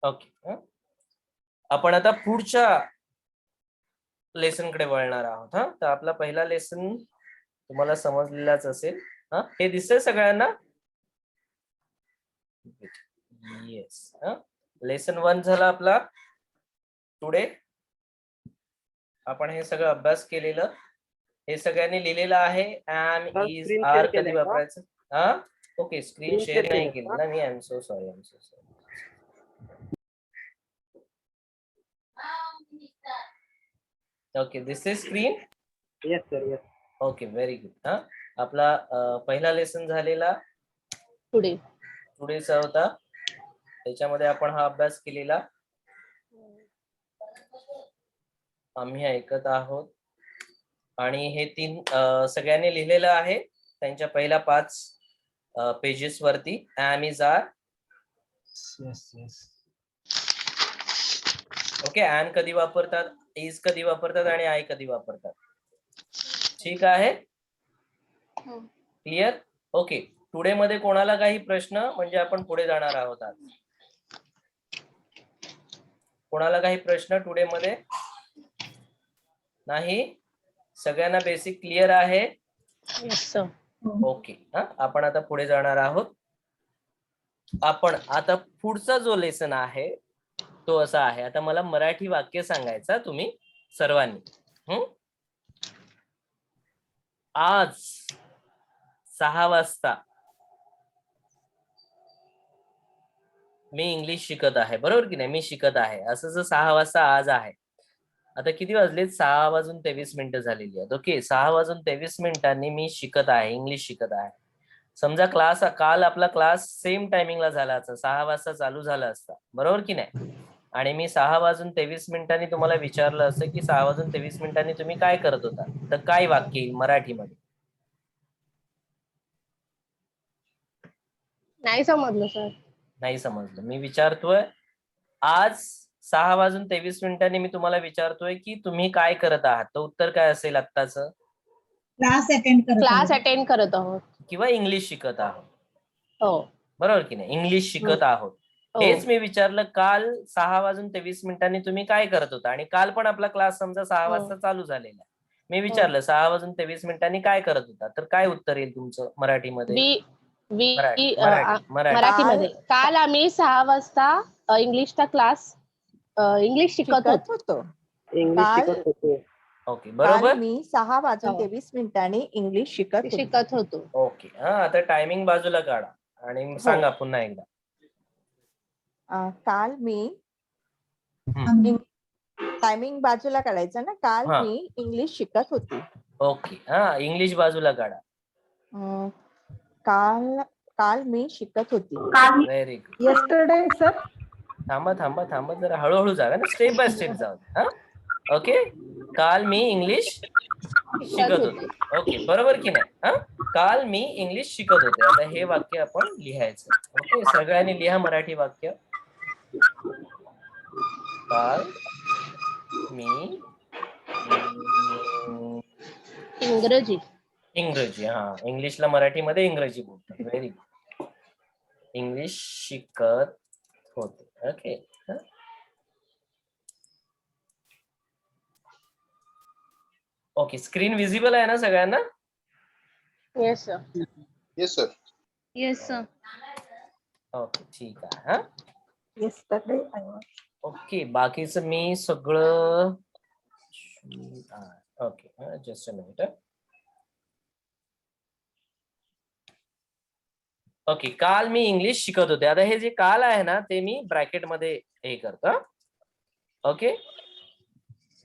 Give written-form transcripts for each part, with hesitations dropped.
Okay, आपण आता पुढच्या लेसन कडे वळणार आहोत. हा, तर आपला पहिला लेसन तुम्हाला समजलेलाच असेल. हा, हे दिसतंय सगळ्यांना? येस. लेसन 1 झाला आपला. टुडे आपण हे सगळं अभ्यास केलेलं, हे सगळ्यांनी लिहिलेलं आहे. एम इज आर कधी वापरायचं? हा, ओके, स्क्रीन शेअर नाही केली ना मी. I am so sorry. Okay, this is screen. Yes sir, yes. Okay, very good. हा, आपला पहिला लेसन झालेला टुडेचा होता. त्याच्यामध्ये आपण हा अभ्यास केलेला, आम्ही ऐकत आहोत. आणि हे 3 सगळ्यांनी लिहिलेलं आहे त्यांच्या पहिल्या 5 पेजेस वरती. Am is are. Okay, am कधी वापरतात, इज कधी वापरतात आणि आय कधी वापरतात. ठीक आहे, क्लिअर? ओके, टुडे मध्ये कोणाला काही प्रश्न? म्हणजे आपण पुढे जाणार आहोत आज. कोणाला काही प्रश्न टुडे मध्ये? नाही, सगळ्यांना बेसिक क्लिअर आहे? ओके, आपण आता पुढे जाणार आहोत. आपण आता पुढचा जो लेसन आहे तो असा आहे. आता मला मराठी वाक्य सांगायचा तुम्ही सर्वांनी. आज 6 वाजता मी इंग्लिश शिकत आहे. बरोबर की नाही? मी शिकत आहे असं जर 6 वाजता आज आहे. आता किती वाजलेत? 6:23 झालेली आहेत. ओके, 6:23 मी शिकत आहे, इंग्लिश शिकत आहे. समजा काल आपला क्लास सेम टायमिंगला झाला असता, 6 वाजता चालू झाला असता. बरोबर की नाही? आणि मी 6:23 तुम्हाला विचारलं असं की 6:23 तुम्ही काय करत होता, तर काय वाक्य येईल मराठीमध्ये? नाही समजलं सर. नाही समजलं. मी विचारतोय, आज 6:23 मी तुम्हाला विचारतोय की तुम्ही काय करत आहात, तर उत्तर काय असेल आत्ताचं? क्लास अटेंड करत आहोत किंवा इंग्लिश शिकत आहोत. हो, बरोबर की नाही? इंग्लिश शिकत आहोत. हेच मी विचारलं, काल 6:23 तुम्ही काय करत होता, आणि काल पण आपला क्लास समजा 6 वाजता चालू झालेला. मी विचारलं 6:23 काय करत होता, तर काय उत्तर येईल तुमचं मराठीमध्ये? मराठीमध्ये काल आम्ही 6 वाजता इंग्लिशचा क्लास इंग्लिश शिकत होतो. इंग्लिश शिकत होतो. ओके, बरोबर. मी 6:23 इंग्लिश शिकत होतो. ओके, आता टायमिंग बाजूला काढा आणि सांगा पुन्हा एकदा. काल मी टायमिंग बाजूला काढायचं ना. काल मी इंग्लिश शिकत होती. ओके, इंग्लिश बाजूला काढा. काल मी शिकत होती. Very good. Yesterday sir. थांबा जरा, हळूहळू जागा ना, स्टेप बाय स्टेप जाऊ. ओके, काल मी इंग्लिश शिकत होते. ओके, बरोबर की नाही? काल मी इंग्लिश शिकत होते. आता हे वाक्य आपण लिहायचं. ओके, सगळ्यांनी लिहा मराठी वाक्य. काल मी इंग्रजी. इंग्लिशला मराठीमध्ये इंग्रजी बोलतात. Very good. इंग्लिश शिकत होते. ओके, ओके, स्क्रीन विजिबल आहे ना सगळ्यांना? Yes sir. Yes sir. Yes sir. Okay, ठीक आहे. येस्टरडे. ओके, बाकीचं मी सगळं okay, just a minute. Okay, काल मी इंग्लिश शिकत होते. आता हे जे काल आहे ना ते मी ब्रॅकेट मध्ये हे करतो. ओके,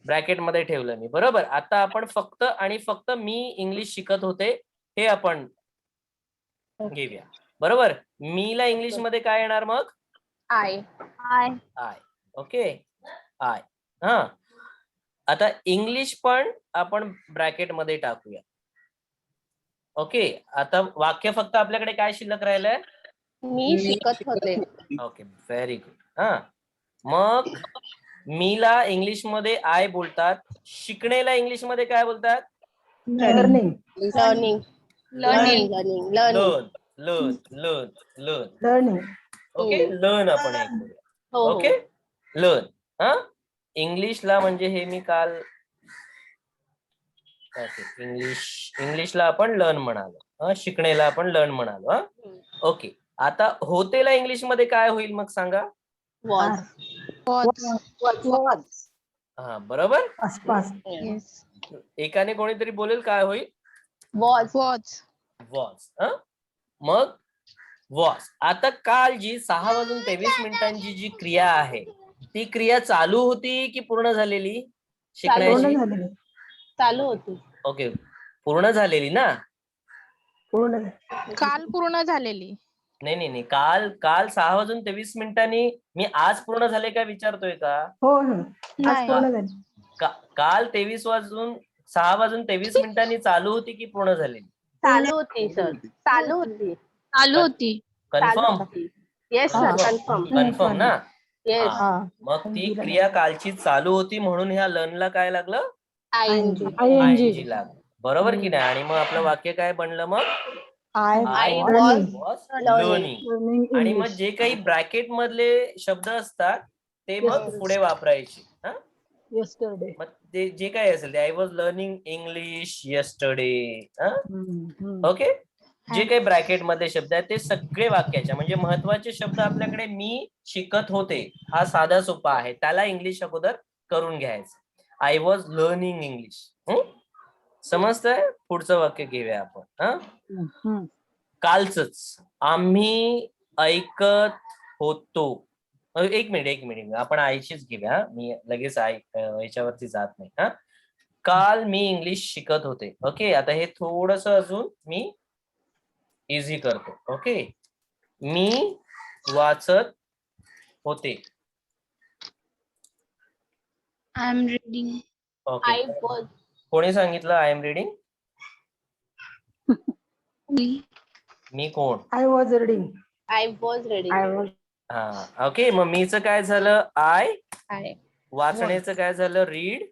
ब्रॅकेट मध्ये ठेवलं मी. बरोबर. आता आपण फक्त आणि फक्त मी इंग्लिश शिकत होते हे आपण घेऊया. बरोबर. मीला इंग्लिश मध्ये काय येणार मग? आय. Okay, I. आता इंग्लिश पण आपण ब्रॅकेट मध्ये टाकूया. ओके, आता वाक्य फक्त आपल्याकडे काय शिल्लक राहिलंय? मी शिकत होते. Okay, very good. मग मीला इंग्लिश मध्ये आय बोलतात. शिकणेला इंग्लिश मध्ये काय बोलतात? Learning. Learn learn learn. Learning. Okay, learn आपण हे करूया. हो ओके, लर्न. हा, इंग्लिशला म्हणजे हे मी काल इंग्लिशला आपण लर्न म्हणालो, शिकणेला आपण लर्न म्हणालो. हा, ओके. आता होतेला इंग्लिश मध्ये काय होईल मग सांगा? वॉज. हा, बरोबर. आसपास. एकाने कोणीतरी बोलेल काय होईल? वॉज. वॉज. मग वॉज. आता काल जी 6:23 जी क्रिया आहे ती क्रिया चालू होती की पूर्ण झालेली शिकण्याची? चालू होती. ओके, पूर्ण झालेली ना? काल पूर्ण झालेली. नाही, काल 6:23 मी आज पूर्ण झाले का विचारतोय का? हो, काल 6:23 चालू होती की पूर्ण झालेली? चालू होती सर. चालू होती. चालू होती. Confirm? Yes sir, confirm. Confirm ना? येस. मग ती क्रिया कालची चालू होती म्हणून ह्या लर्नला काय लागलं? ING. लागलं. बरोबर की नाही? आणि मग आपलं वाक्य काय बनलं मग? I was learning. learning. आणि मग जे काही ब्रॅकेट मधले शब्द असतात ते मग पुढे वापरायचे. Yesterday. मग ते जे काही असेल ते I was learning English yesterday. Okay, जे काही ब्रॅकेट मध्ये शब्द आहेत ते सगळे वाक्याचे म्हणजे महत्वाचे शब्द आपल्याकडे मी शिकत होते हा साधा सोपा आहे, त्याला इंग्लिश अगोदर करून घ्यायचं. I was learning English. समजतंय? पुढचं वाक्य घेऊया आपण. कालच आम्ही ऐकत होतो. एक मिनिट आपण आईचीच घेऊया, मी लगेच याच्यावरती जात नाही. काल मी इंग्लिश शिकत होते. ओके, आता हे थोडस अजून मी इझी करतो. ओके, मी वाचत होते. I am reading. ओके, कोणी सांगितलं आय एम रीडिंग? मी कोण? I was reading. हा, ओके. मग मीच काय झालं? आय. वाचण्याचं काय झालं? रीड.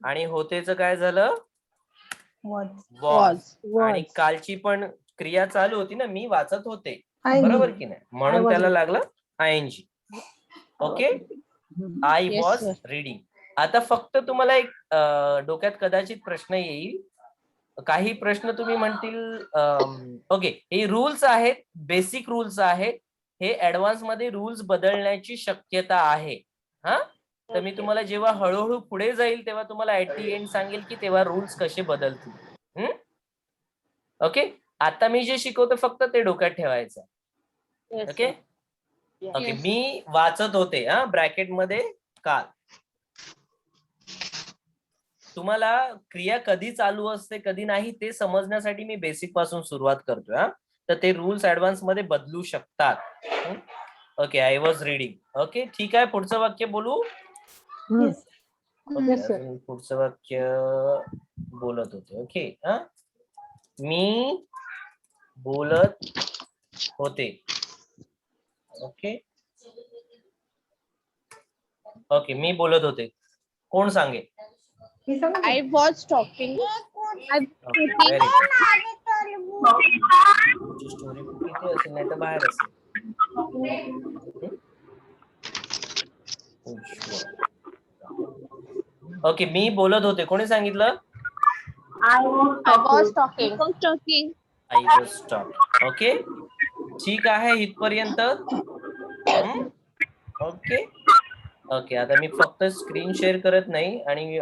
आणि होतेचं काय झालं? वॉज. आणि कालची पण क्रिया चालू होती ना, मी वाचत होते. बरोबर की नाही? म्हणून त्याला लागलं ING. Okay, I was reading. आता फक्त तुम्हाला एक डोक्यात कदाचित प्रश्न येईल, काही प्रश्न तुम्ही म्हणतील ओके हे रूल्स आहेत, बेसिक रूल्स आहेत, हे ऍडव्हान्स मध्ये रूल्स बदलण्याची शक्यता आहे. हा, तर मी तुम्हाला जेव्हा हळूहळू पुढे जाईल तेव्हा तुम्हाला ऍट दी एंड सांगेल की तेव्हा रूल्स कसे बदलतील. ओके, आता मी जे शिकवतो फक्त ते डोक्यात ठेवायचं. ओके ओके, मी वाचत होते ब्रॅकेट मध्ये काल. तुम्हाला क्रिया कधी चालू असते कधी नाही ते समजण्यासाठी मी बेसिक पासून सुरुवात करतोय. तर ते रूल्स ऍडव्हान्स मध्ये बदलू शकतात. Okay, I was reading. Okay, ठीक आहे. पुढचं वाक्य बोलू? पुढचं वाक्य बोलत होते. ओके, मी बोलत होते. ओके ओके, मी बोलत होते. कोण सांगे? I was talking. स्टोरी किती असेल नाही तर बाहेर असेल. ओके, मी बोलत होते. कोणी सांगितलं? I was talking. I was talking. Okay, ठीक आहे इथपर्यंत. ओके ओके, आता मी फक्त स्क्रीन शेअर करत नाही आणि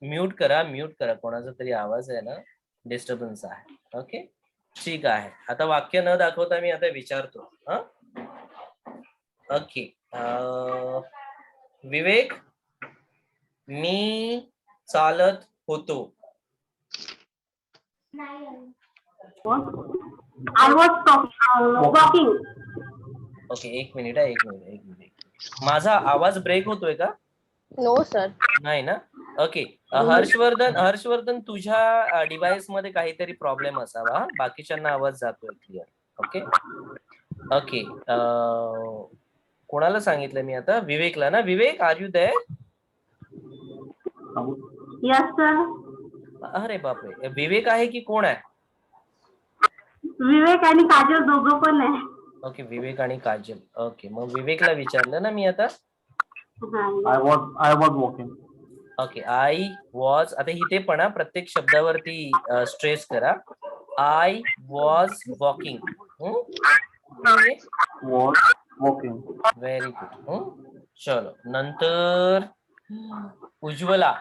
म्यूट करा कोणाचा तरी आवाज आहे ना, डिस्टर्बन्स आहे. ओके, ठीक आहे. आता वाक्य न दाखवता मी आता विचारतो. ओके, विवेक, मी चालत होतो. I was walking. ओके, एक मिनिट. माझा आवाज ब्रेक होतोय का? No sir. नाही ना? ओके, हर्षवर्धन तुझ्या डिव्हाइस मध्ये काहीतरी प्रॉब्लेम असावा, बाकीच्यांना आवाज जातोय क्लिअर. ओके ओके, कोणाला सांगितलं मी आता? विवेकला ना? Vivek, are you there? Yes, sir. अरे बापरे, विवेक आहे की कोण आहे? विवेक आणि काजल दोघं पण आहे. ओके, विवेक आणि काजल. ओके, मग विवेकला विचारलं ना मी आता. हा. I was walking. Okay, I was. आता इथे पण प्रत्येक शब्दावरती स्ट्रेस करा. I was walking. Was walking. Very good. चलो, नंतर उज्ज्वला.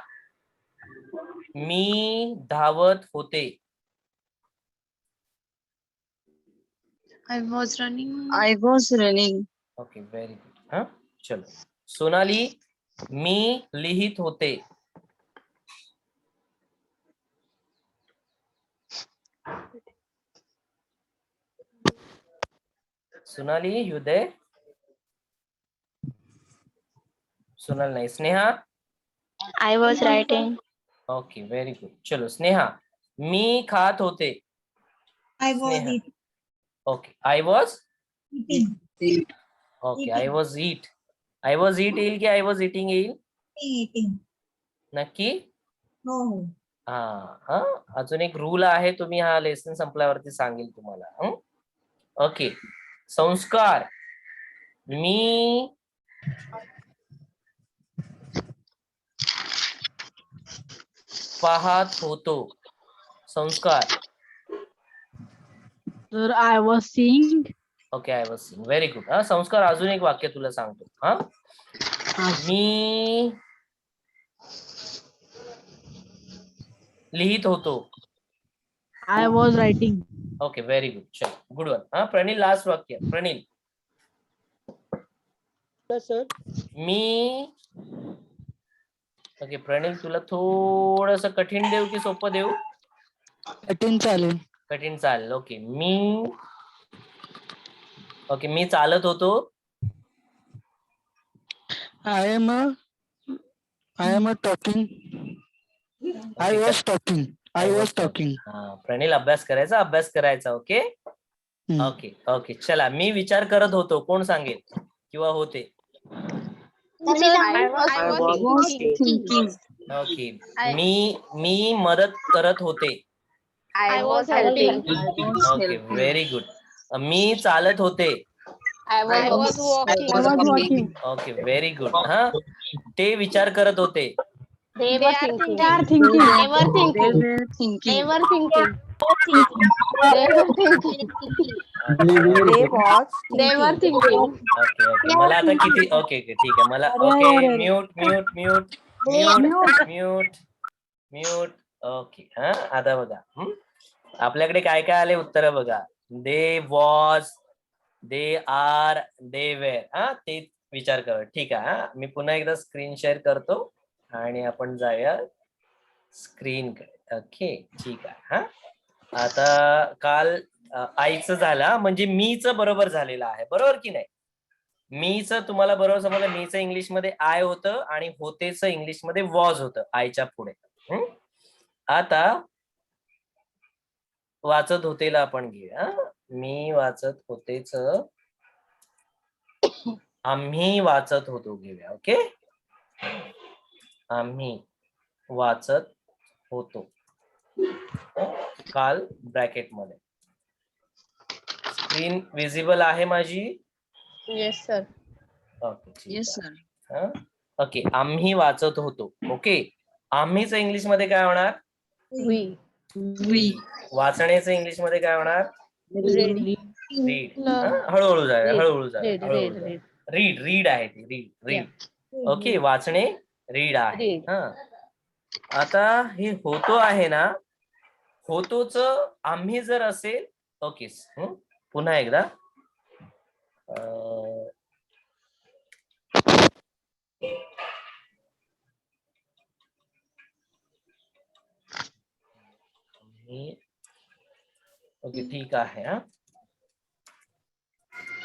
मी धावत होते. I was running. I was running. Okay, very good. चलो, सोनाली. मी लिहित होते. Sonali, you they? सोनाल नाही. Sneha. I was writing. Okay, very good. चलो, स्नेहा. मी खात होते. I was Sneha. eating. Okay, I was. Eat. Okay, I was eat. I was eat येईल की आय वॉज इटिंग येईल? Eating. नक्की? हो. हा हा, अजून एक रूल आहे, तुम्ही हा लेसन संपल्यावरती सांगेल तुम्हाला. ओके, संस्कार. मी पाहत होतो. संस्कार. Sir, I was seeing. Okay, I was seeing. Very good. संस्कार, अजून एक वाक्य तुला सांगतो. मी लिहित होतो. I was writing. Okay, very good. चल, गुड वन. प्रणील, लास्ट वाक्य. प्रणील. सर. मी. ओके, प्रणील, तुला थोडस कठीण देऊ की सोपं देऊ? कठीण चालेल. कठीण चालेल. ओके, ओके, मी चालत होतो. I am talking. I was talking. I was talking. Pranil, अभ्यास करायचा. ओके. ओके ओके, चला, मी विचार करत होतो. कोण सांगेल किंवा होते? I was Thinking. ओके, मी मदत करत होते. I was helping. Okay, very good. मी चालत होते. I was walking. Okay, very good. ते विचार करत होते. They were thinking. thinking. They were They thinking. were thinking. They were thinking. They were thinking. They was They were thinking. Okay okay, मला आता किती? ओके ओके, ठीक आहे. मला ओके, म्यूट. ओके, आता बघा. आपल्याकडे काय काय आले उत्तर बघा. They was, they are, they were. ते विचार करा. ठीक आहे. मी पुन्हा एकदा स्क्रीन शेअर करतो आणि आपण जाऊया स्क्रीन कडे. ओके, ठीक आहे. आता काल आईचं झालं, म्हणजे मीच बरोबर झालेलं आहे, बरोबर की नाही? मीच तुम्हाला बरोबर समजलं. मीच इंग्लिश मध्ये आय होतं आणि होतेच इंग्लिश मध्ये वॉज होतं आयच्या पुढे. आता वाचत होतेला आपण घेऊया. मी वाचत होतेच, आम्ही वाचत होतो घेऊया. ओके, आम्ही वाचत होतो काल ब्रॅकेट मध्ये. स्क्रीन विजिबल आहे माझी? Yes, sir. Okay, Yes, sir. Okay, आम्ही वाचत होतो. ओके, आम्हीच इंग्लिश मध्ये काय होणार? We. We. वाचण्याचं इंग्लिश मध्ये काय होणार? Read. रीड. हळूहळू जाऊया. Read. रीड आहे ती. रीड. ओके, वाचणे रीड आहे. आता हे होतो आहे ना, होतोच आम्ही जर असेल. ओके, पुन्हा एकदा. ओके, ठीक आहे.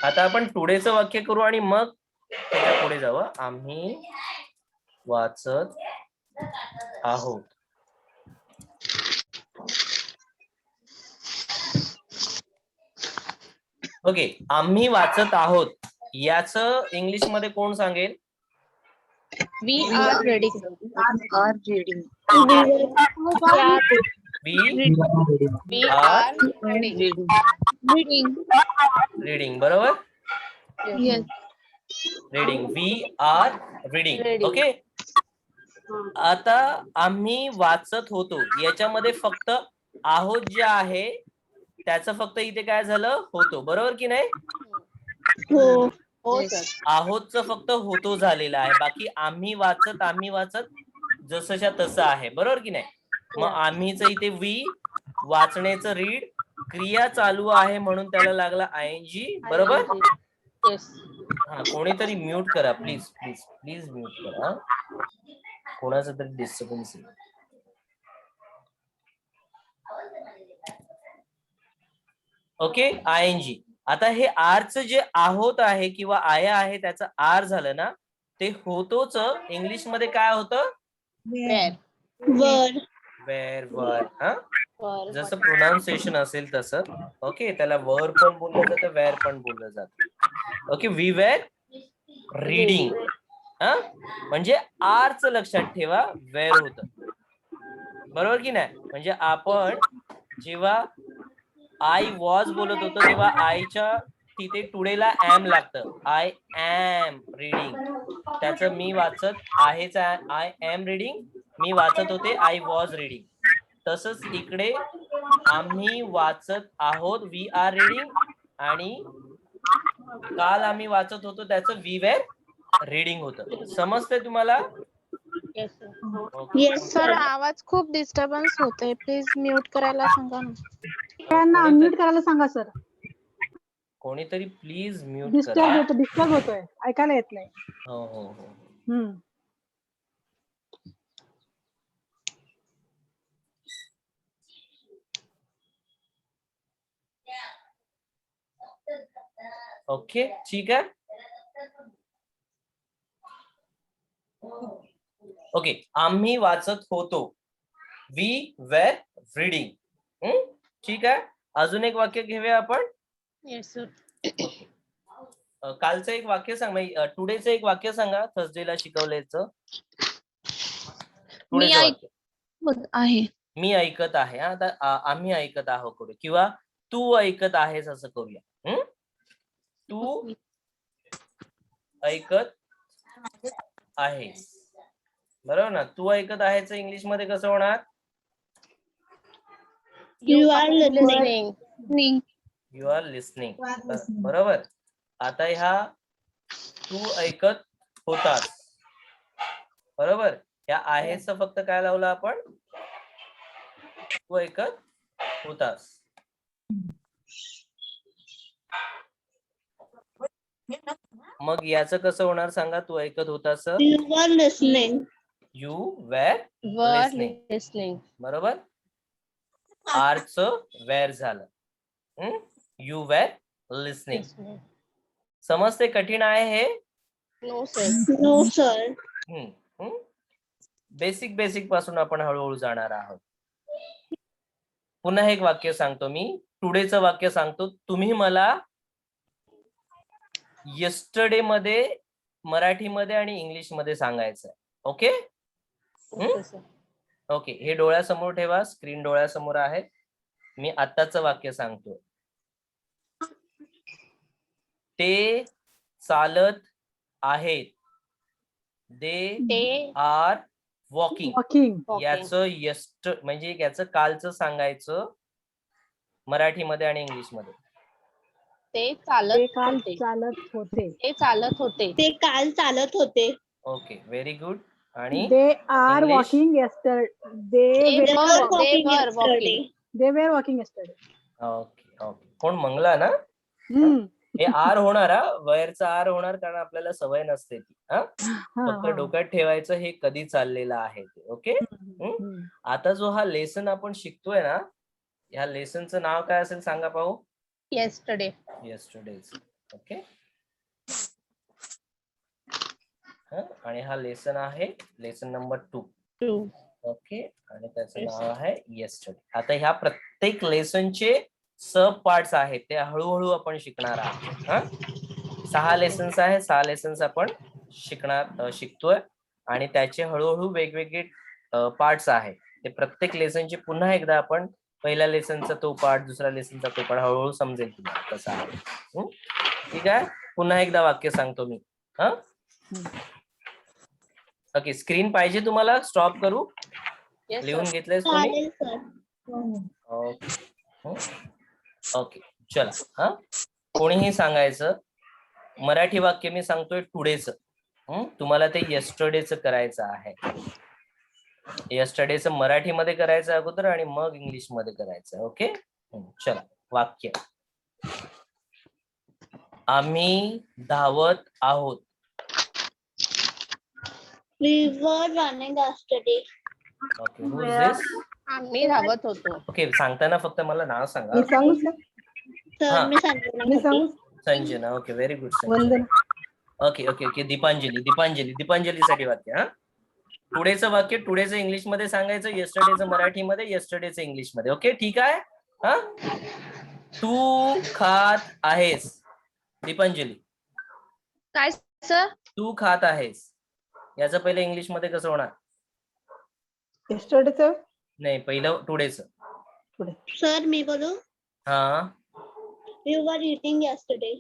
आता आपण टुडेचं वाक्य करू आणि मग त्याच्या पुढे जाऊ. आम्ही वाचत आहोत. ओके, आम्ही वाचत आहोत याचं इंग्लिश मध्ये कोण सांगेल? We are reading. Are reading. We We are are reading. Reading. Reading. बरोबर. Yes. Reading. We are reading. Reading. Okay. आता आम्ही वाचत होतो याच्यामध्ये फक्त आहोत जे आहे त्याचं फक्त इथे काय झालं होतो. बरोबर की नाही. हो. हो Yes. सर. आहोतचं फक्त होतो झालेलं आहे. बाकी आम्ही वाचत जसंच्या तसं आहे. बरोबर की नाही. मग Yeah. आम्हीच इथे वी, वाचण्याचं रीड, क्रिया चालू आहे म्हणून त्याला लागला आयएनजी. बरोबर. Yes. हा, कोणीतरी म्यूट करा प्लीज प्लीज प्लीज म्यूट करा. कोणाचं तरी डिस्टर्बन्स आहे. ओके. आयएनजी. आता हे आरचं जे आहोत आहे किंवा आया आहे त्याचं आर झालं ना, ते होतोच इंग्लिश मध्ये काय होतं. Where. Were. Where were. हा, For. जसं प्रोनाउन्सिएशन असेल तसं. ओके. त्याला वर पण बोललं जातं, वेर पण बोललं जातं. ओके. We were reading. हा, म्हणजे आरचं लक्षात ठेवा, वेर होत. बरोबर की नाही. म्हणजे आपण जेव्हा आय वॉज बोलत होतो तेव्हा आयच्या तिथे टुडेला ऍम लागतं. I am reading. त्याचं मी वाचत आहेच. I am reading. मी वाचत होते. I was reading. तसंच इकडे आम्ही वाचत आहोत. We are reading. आणि काल आम्ही वाचत होतो त्याचं वी वेर रीडिंग होतं. समजतंय तुम्हाला. Yes, sir. Yes, sir sir. आवाज खूप डिस्टर्बन्स होतोय. प्लीज म्यूट करायला सांगा ना. त्यांना अनम्यूट करायला सांगा सर. कोणीतरी प्लीज म्यूट डिस्टर्ब करा. डिस्टर्ब होतोय, ऐकायला येत नाही. हो हो हो. हम्म. ओके. ठीक आहे. ओके. आम्ही वाचत होतो. We were reading. ठीक आहे. अजून एक वाक्य घेऊया आपण. Yes, sir. कालचं एक वाक्य सांग. टुडेचं एक वाक्य सांगा. थर्सडेला शिकवल्याचं. टुडेचं वाक्य. आहे. मी ऐकत आहे. आता आम्ही ऐकत आहोत करूया किंवा तू ऐकत आहेस असं करूया. तू ऐकत आहेस. बरोबर ना. तू ऐकत आहेच इंग्लिश मध्ये कसं होणार. You are listening. You are listening. बरोबर. आता ह्या तू ऐकत होतास. बरोबर. या आहेच फक्त काय लावलं आपण. तू ऐकत होतास. मग याचं कसं होणार सांगा. तू ऐकत होतास. You were listening. You were Were Listening. listening. बरोबर. आरचं वेर झालं. You were listening. Listening. समजते कठीण आहे हे. No, sir. No, sir. Basic पासून आपण हळूहळू जाणार आहोत. पुन्हा एक वाक्य सांगतो मी. टुडेचं वाक्य सांगतो. तुम्ही मला येस्टरडे मध्ये मराठीमध्ये आणि इंग्लिश मध्ये सांगायचं आहे. ओके. Okay, sir. ओके. हे डोळ्यासमोर ठेवा. स्क्रीन डोळ्यासमोर आहे. मी आत्ताचं वाक्य सांगतो. ते चालत आहेत. They are walking. वॉकिंग. याचं म्हणजे याचं कालचं सांगायचं मराठीमध्ये आणि इंग्लिश मध्ये. ते ते काल चालत होते. चालत होते. ते चालत होते. ते काल चालत होते. ओके. Very good. आणि they are English? Walking yesterday. They they were walking walking. yesterday. They were walking yesterday. Okay okay. कोण मंगला ना. हम्म. हे आर होणार. वेअरचा आर होणार कारण आपल्याला सवय नसते ती. हा, फक्त हा. डोक्यात ठेवायचं हे कधी चाललेलं आहे ते. ओके. हम्म. आता जो हा लेसन आपण शिकतोय ना, ह्या लेसनचं नाव काय असेल सांगा पाहू. Yesterday. येस्टरडेज. ओके. आणि हा लेसन आहे लेसन नंबर 2. True. ओके. आणि त्याचं नाव आहे येस्टरडे. आता ह्या प्रत्येक लेसनचे सब पार्ट्स आहेत ते हळूहळू आपण शिकणार आहोत. 6 लेसन्स आहे. 6 लेसन्स आपण शिकतोय आणि त्याचे हळूहळू वेगवेगळे पार्ट्स आहेत. ते प्रत्येक लेसनची पुन्हा एकदा आपण पहिल्या लेसनचा तो पार्ट, दुसऱ्या लेसनचा तो पार्ट हळूहळू समजेल तुम्हाला कसा आहे. ठीक आहे. पुन्हा एकदा वाक्य सांगतो मी. हा ओके. स्क्रीन पाहिजे तुम्हाला? स्टॉप करू? Yes, लिहून sir. घेतलंयस तुम्ही? चालेल सर. ओके. ओके चला. हा कोणीही सांगायचं. मराठी वाक्य मी सांगतोय टुडेच. तुम्हाला ते येस्टरडेच करायचं आहे. येस्टरडेच मराठीमध्ये करायचं अगोदर आणि मग इंग्लिश मध्ये करायचं. ओके. चला वाक्य. आम्ही धावत आहोत. We were running yesterday. Okay. Who is this? आम्ही धावत होतो. ओके. सांगताना फक्त मला नाव सांगा. मी सांगू सर? सर मी मी सांगितलं. सांगू? Sanjana. Okay. Very good Sanjana. Vandana. Okay okay okay. दीपांजलीसाठी वाक्य. हा टुडेचं वाक्य टुडेचं इंग्लिश मध्ये सांगायचं, येस्टरडेचं मराठीमध्ये, येस्टरडेचं इंग्लिश मध्ये. ओके ठीक आहे. हा तू खात आहेस. दीपांजली काय सर? तू खात आहेस याचं पहिलं इंग्लिश मध्ये कसं होणार? Yesterdayचं? नाही पहिलं टुडेचं. सर मी बोलू? हा You were eating yesterday.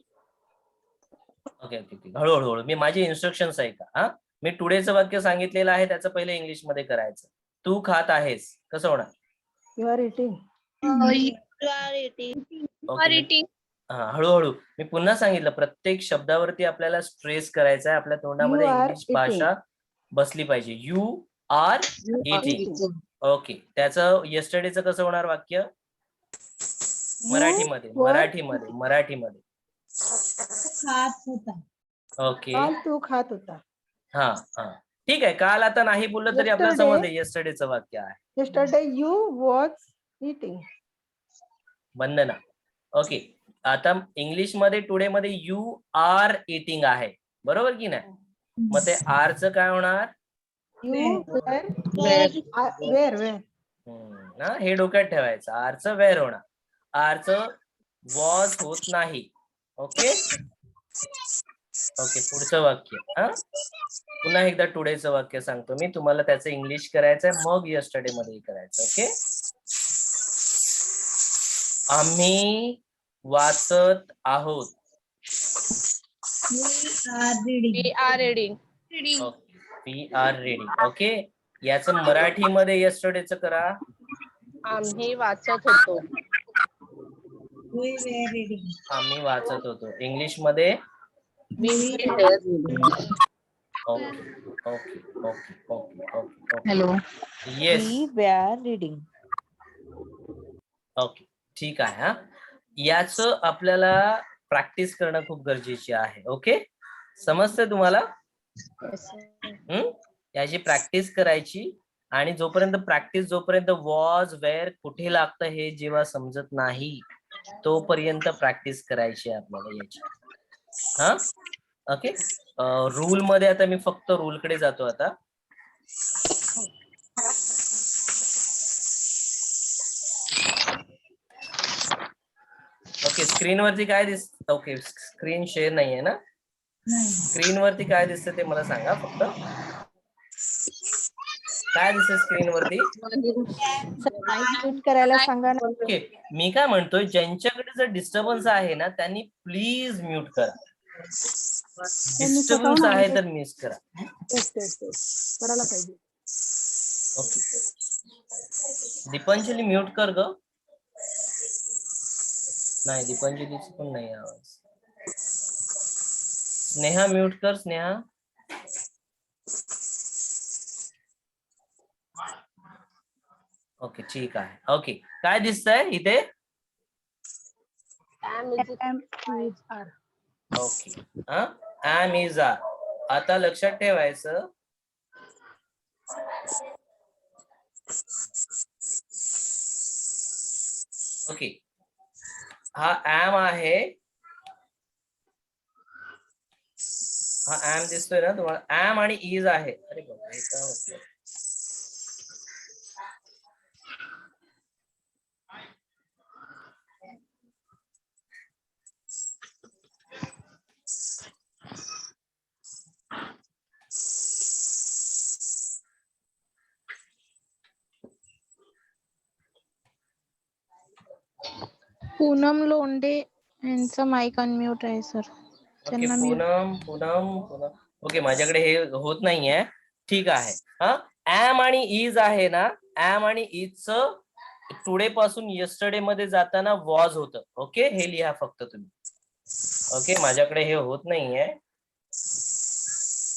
Okay okay okay. हळूहळू मी माझे इन्स्ट्रक्शन्स ऐका. हा मी टुडेचं वाक्य सांगितलेलं आहे त्याचं पहिलं इंग्लिश मध्ये करायचं. तू खात आहेस कसं होणार? You are eating. You are eating. Okay. हा हळूहळू मी पुन्हा सांगितलं प्रत्येक शब्दावरती आपल्याला स्ट्रेस करायचा आहे. आपल्या तोंडामध्ये You are इंग्लिश भाषा बसली पाहिजे. You are eating. ओके. त्याचं येस्टरडेचं कसं होणार वाक्य? मराठीमध्ये. खात होता. ओके. काल तू खात होता. हा हा ठीक आहे. काल आता नाही बोललं तरी आपल्याला Yesterday. समजलं येस्टरडेचं वाक्य आहे. Yesterday you was eating. Vandana. Okay. आता इंग्लिश मध्ये टुडे मध्ये यू आर इटिंग आहे बरोबर की नाही? मग ते आरचं काय होणार? You were where? ना हे डोक्यात ठेवायचं. आरचं वेअर होणार. आरचं वॉज होत नाही. Okay okay. पुढचं वाक्य. हा पुन्हा एकदा टुडेचं वाक्य सांगतो मी तुम्हाला. त्याचं इंग्लिश करायचंय मग येस्टरडे मध्ये करायचं. ओके. आम्ही वाचत आहोत. We are reading. We are reading. Okay. याचं मराठीमध्ये येस्टरडेचं करा. आम्ही वाचत होतो. We were reading. आम्ही वाचत होतो. इंग्लिश मध्ये We were reading. Okay okay okay okay okay. Hello. Yes. were reading. Okay ठीक आहे. हा याचं आपल्याला प्रॅक्टिस करणं खूप गरजेची आहे. ओके समजतंय तुम्हाला? याची प्रॅक्टिस करायची आणि जोपर्यंत वॉज वेअर कुठे लागतं हे जेव्हा समजत नाही तोपर्यंत प्रॅक्टिस करायची आहे आपल्याला याची. हा ओके. रूल मध्ये आता मी फक्त रूल कडे जातो आता. ओके. स्क्रीनवरती काय दिसत? ओके स्क्रीन शेअर नाहीये ना? स्क्रीनवरती काय दिसतं ते मला सांगा फक्त. काय दिसतं स्क्रीनवरती? म्यूट करायला सांगा ना. ओके. मी काय म्हणतोय ज्यांच्याकडे जर डिस्टर्बन्स आहे ना त्यांनी प्लीज म्यूट करा. डिस्टर्बन्स आहे तर मिस करा. करायला पाहिजे. ओके. दीपांजली म्यूट कर ग. नाही दीपांजलीच पण नाही आवाज. स्नेहा म्यूट कर. स्नेहा. ओके ठीक आहे. ओके काय दिसतंय इथे? Am is are. Okay. Am is are. आता लक्षात ठेवायचं ओके. हा ऍम आहे. हा ऍम दिसतोय ना तुम्हाला? ऍम आणि इज आहे. अरे बाबा हे काय होतंय? पूनम लोंढे यांचा माईक अनम्यूट आहे सर. ओके त्यांना mute. पूनम ओके माझ्याकडे हे होत नाहीये. ठीक आहे. हा ऍम आणि इज आहे ना, ऍम आणि इज टुडे पासून येस्टरडे मध्ये जाताना वॉज होतं. ओके हे लिहा फक्त तुम्ही. ओके माझ्याकडे हे होत नाहीये.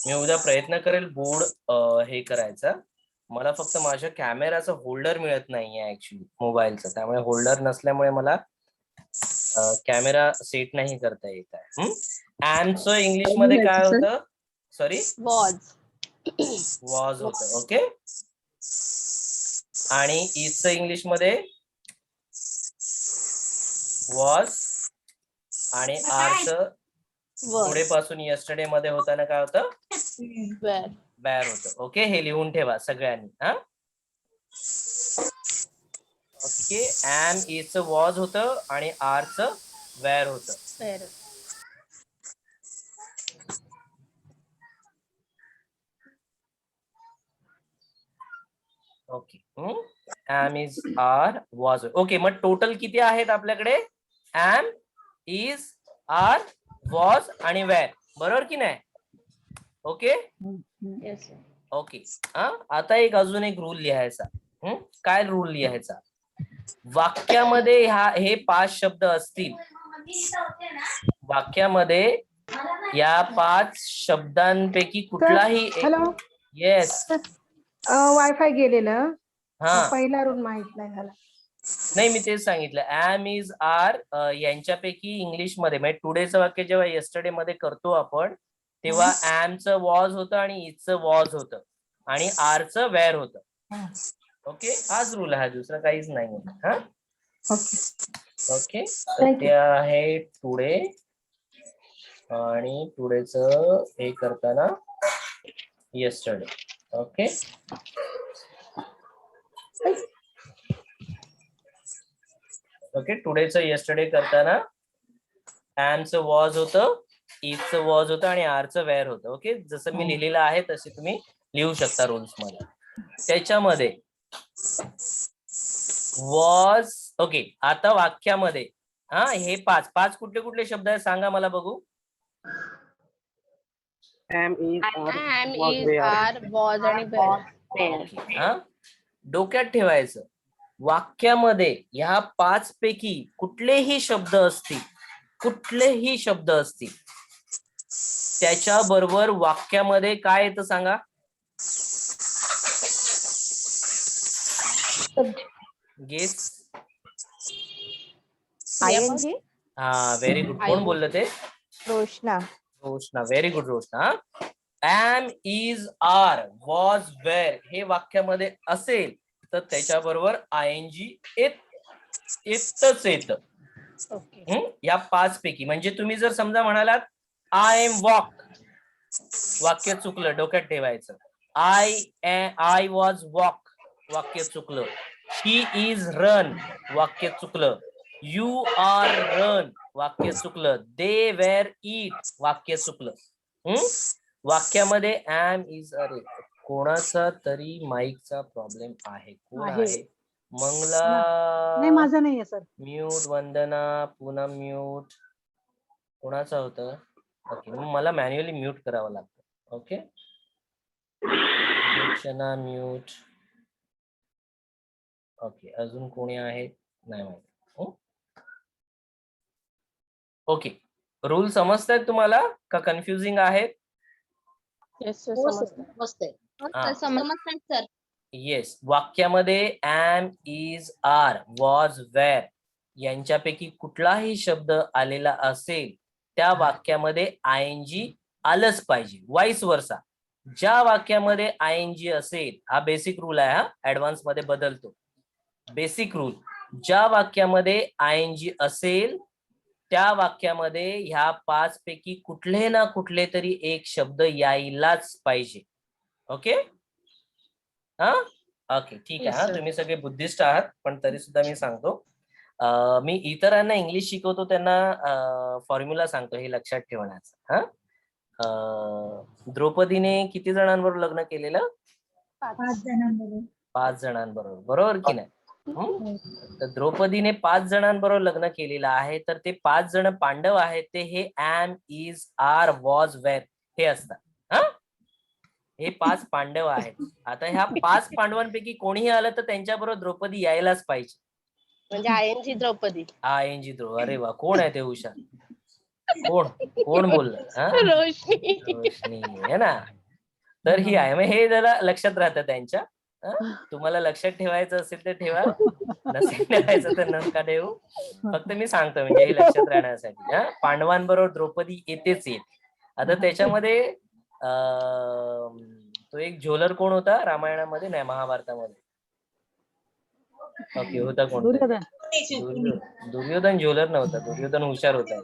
मी उद्या प्रयत्न करेल बोर्ड हे करायचा. मला फक्त माझ्या कॅमेराचं होल्डर मिळत नाहीये ऍक्च्युली मोबाईलचं, त्यामुळे होल्डर नसल्यामुळे मला कॅमेरा सेट नाही करता येत आहे. ऍमचं इंग्लिश मध्ये काय होतं? सॉरी वॉज होतं. ओके आणि इजचं इंग्लिश मध्ये वॉज आणि आरचं पुढे पासून येस्टरडे मध्ये होताना काय होतं? बॅर होतं. ओके हे लिहून ठेवा सगळ्यांनी. हा ओके ऍम इजचं वॉज होतं आणि आरचं वेअर होतं. Okay am is are was. Okay मग टोटल किती आहेत आपल्याकडे? ऍम इज आर वॉज आणि वेअर, बरोबर की नाही? ओके ओके आता अजून एक रूल लिहायचा. काय रूल लिहायचा? वाक्यामध्ये हे 5 शब्द असतील. वाक्यामध्ये या 5 शब्दांपैकी कुठलाही हॅलो येस वायफाय गेलेलं. हा पहिला रूल माहित नाही झाला. नाही मी तेच सांगितलं. ऍम इज आर यांच्यापैकी इंग्लिश मध्ये म्हणजे टुडेचं वाक्य जेव्हा येस्टरडे मध्ये करतो आपण तेव्हा ऍमचं वॉज होतं आणि इजचं वॉज होतं आणि आरचं वेअर होतं. ओके हाच रूल आहे, दुसरा काहीच नाही. हा ओके तर ते आहे टुडे आणि टुडेचं हे करताना येस्टरडे. ओके ओके टुडेचं येस्टरडे करताना ऍमचं वॉज होतं, इजचं वॉज होतं आणि आरचं वेअर होतं. ओके जसं मी लिहिलेलं आहे तसे तुम्ही लिहू शकता रूल्स मध्ये. त्याच्यामध्ये वॉज ओके आता वाक्यामध्ये हे 5 कुठले कुठले शब्द आहेत सांगा मला बघू. डोक्यात ठेवायचं वाक्यामध्ये ह्या 5 पैकी कुठलेही शब्द असतील त्याच्याबरोबर वाक्यामध्ये काय येतं सांगा? गेस. ING. हा व्हेरी गुड. कोण बोललं ते? Roshana. Roshana. Very good Roshana. Am is are was were हे वाक्यामध्ये असेल तर त्याच्याबरोबर ING येतच येतं. या 5 पैकी. म्हणजे तुम्ही जर समजा म्हणालात आय एम वॉक, वाक्य चुकलं, डोक्यात ठेवायचं. आय वॉज वॉक, वाक्य चुकलं. ही इज रन, वाक्य चुकलं. यू आर रन, वाक्य चुकलं. दे वेर ईट, वाक्य चुकलं. वाक्यामध्ये ऍम इज अरे कोणाचा तरी माईकचा प्रॉब्लेम आहे. कोण आहे? मंगला नाही माझा नाहीये सर. म्यूट. वंदना पुन्हा म्यूट. कोणाचं होतं? ओके मग मला मॅन्युअली म्यूट करावं लागतं. Okay Theekshana mute. ओके अजून कोणी आहे? नाही माहिती. ओके रूल समजतायत तुम्हाला का कन्फ्युजिंग आहेत? येस. वाक्यामध्ये am is are was were यांच्यापैकी कुठलाही शब्द आलेला असेल त्या वाक्यामध्ये ING आलंच पाहिजे. वाईस वर्सा. ज्या वाक्यामध्ये ING असेल, हा बेसिक रूल आहे, हा ऍडव्हान्स मध्ये बदलतो. बेसिक रूल, ज्या वाक्यामध्ये ING असेल त्या वाक्यामध्ये ह्या 5 पैकी कुठले ना कुठले तरी एक शब्द यायलाच पाहिजे. ओके ओके ठीक आहे. तुम्ही सगळे बुद्धिस्ट आहात पण तरी सुद्धा मी सांगतो. मी इतरांना इंग्लिश शिकवतो त्यांना फॉर्म्युला सांगतो हे लक्षात ठेवण्याचं. द्रौपदीने किती जणांबरोबर लग्न केलेलं? 5 जणांबरोबर. 5 जणांबरोबर, बरोबर की नाही? तर द्रौपदीने 5 जणांबरोबर लग्न केलेलं आहे, तर ते 5 जण पांडव आहेत ते हे ऍम, इज, आर, वॉज, वेर हे असतात. हा, हे 5 पांडव आहेत. आता ह्या 5 पांडवांपैकी कोणीही आलं तर त्यांच्याबरोबर द्रौपदी यायलाच पाहिजे. म्हणजे आयएनजी द्रौपदी. ING द्रौपदी. अरे वा, कोण आहे ते हुशार? कोण बोललं? हा, रोशनी. रोशनी आहे ना. तर ही आहे. मग हे जरा लक्षात राहतं त्यांच्या. तुम्हाला लक्षात ठेवायचं असेल तर ठेवा, नसेल ठेवायचं तर नका ठेवू. फक्त मी सांगतो म्हणजे हे लक्षात राहण्यासाठी. हा, पांडवांबरोबर द्रौपदी येतेच येते. आता त्याच्यामध्ये तो एक झोलर कोण होता रामायणामध्ये? नाही, महाभारतामध्ये. ओके, होता कोण? दुर्योधन झोलर नव्हता, दुर्योधन हुशार होता.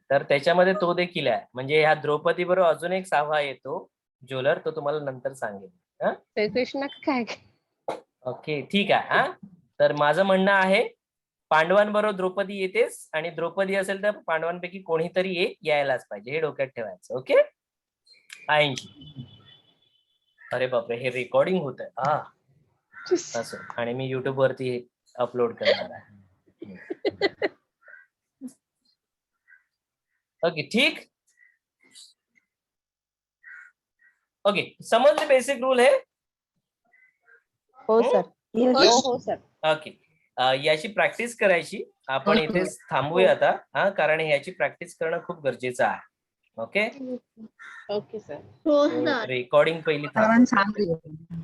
तर त्याच्यामध्ये तो देखील आहे. म्हणजे ह्या द्रौपदी बरोबर अजून एक 6वा येतो झोलर, तो तुम्हाला नंतर सांगेल. श्रीकृष्ण काय? ओके, ठीक आहे. हा, तर माझं म्हणणं आहे पांडवांबरोबर द्रौपदी येतेच, आणि द्रौपदी असेल तर पांडवांपैकी कोणीतरी एक यायलाच पाहिजे, हे डोक्यात ठेवायचं. Okay, ING. अरे बापरे, हे रेकॉर्डिंग होत आहे. हा, असं. आणि मी युट्यूब वरती अपलोड करणार आहे. ओके, ठीक. ओके, समजले बेसिक रूल है? हो सर. हो सर. ओके, याची प्रॅक्टिस करायची. आपण इथेच थांबूया आता. हा, कारण याची प्रॅक्टिस करणं खूप गरजेचं आहे. Okay okay sir. हो सर. रेकॉर्डिंग पहिली सर्वांना थांबवू. सांगितलं.